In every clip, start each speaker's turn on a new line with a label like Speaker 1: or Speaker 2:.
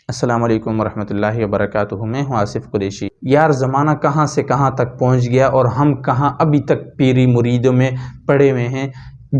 Speaker 1: السلام علیکم ورحمۃ اللہ وبرکاتہ۔ میں ہوں آصف قریشی۔ یار زمانہ کہاں سے کہاں تک پہنچ گیا اور ہم کہاں ابھی تک پیری مریدوں میں پڑے ہوئے ہیں۔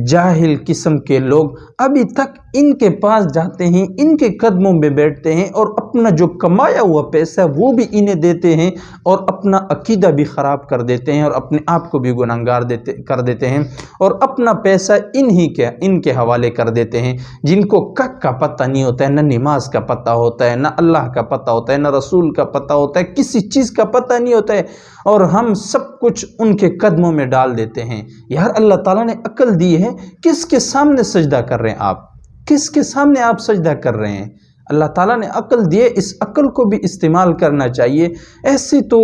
Speaker 1: جاہل قسم کے لوگ ابھی تک ان کے پاس جاتے ہیں، ان کے قدموں میں بیٹھتے ہیں اور اپنا جو کمایا ہوا پیسہ وہ بھی انہیں دیتے ہیں اور اپنا عقیدہ بھی خراب کر دیتے ہیں اور اپنے آپ کو بھی گنہگار کر دیتے ہیں اور اپنا پیسہ ان کے حوالے کر دیتے ہیں، جن کو کا پتہ نہیں ہوتا ہے، نہ نماز کا پتہ ہوتا ہے، نہ اللہ کا پتہ ہوتا ہے، نہ رسول کا پتہ ہوتا ہے، کسی چیز کا پتہ نہیں ہوتا ہے، اور ہم سب کچھ ان کے قدموں میں ڈال دیتے ہیں۔ یار اللہ تعالیٰ نے عقل دی ہے، کس کے سامنے سجدہ کر رہے ہیں آپ؟ کس کے سامنے آپ سجدہ کر رہے ہیں؟ اللہ تعالیٰ نے عقل دی ہے، اس عقل کو بھی استعمال کرنا چاہیے۔ ایسی تو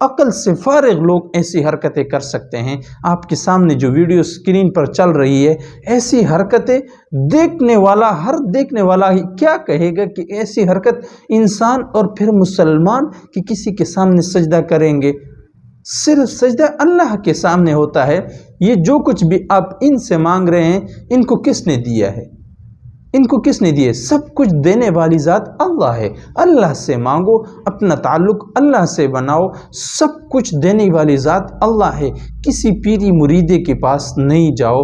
Speaker 1: عقل سے فارغ لوگ ایسی حرکتیں کر سکتے ہیں۔ آپ کے سامنے جو ویڈیو سکرین پر چل رہی ہے، ایسی حرکتیں ہر دیکھنے والا ہی کیا کہے گا کہ ایسی حرکت انسان اور پھر مسلمان کہ کسی کے سامنے سجدہ کریں گے؟ صرف سجدہ اللہ کے سامنے ہوتا ہے۔ یہ جو کچھ بھی آپ ان سے مانگ رہے ہیں، ان کو کس نے دیا ہے؟ ان کو کس نے دیے؟ سب کچھ دینے والی ذات اللہ ہے۔ اللہ سے مانگو، اپنا تعلق اللہ سے بناؤ، سب کچھ دینے والی ذات اللہ ہے۔ کسی پیری مریدے کے پاس نہیں جاؤ،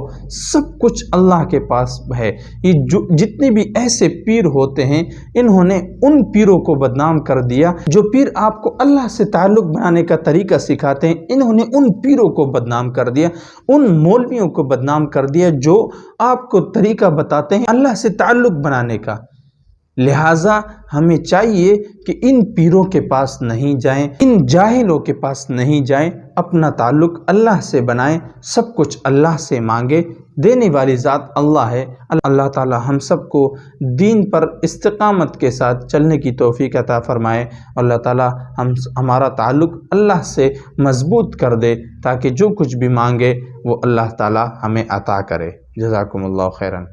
Speaker 1: سب کچھ اللہ کے پاس ہے۔ یہ جتنے بھی ایسے پیر ہوتے ہیں، انہوں نے ان پیروں کو بدنام کر دیا جو پیر آپ کو اللہ سے تعلق بنانے کا طریقہ سکھاتے ہیں، انہوں نے ان پیروں کو بدنام کر دیا، ان مولویوں کو بدنام کر دیا جو آپ کو طریقہ بتاتے ہیں اللہ سے تعلق بنانے کا۔ لہٰذا ہمیں چاہیے کہ ان پیروں کے پاس نہیں جائیں، ان جاہلوں کے پاس نہیں جائیں، اپنا تعلق اللہ سے بنائیں، سب کچھ اللہ سے مانگے، دینے والی ذات اللہ ہے۔ اللہ تعالی ہم سب کو دین پر استقامت کے ساتھ چلنے کی توفیق عطا فرمائے۔ اللہ تعالی ہمارا تعلق اللہ سے مضبوط کر دے تاکہ جو کچھ بھی مانگے وہ اللہ تعالی ہمیں عطا کرے۔ جزاکم اللہ خیراً۔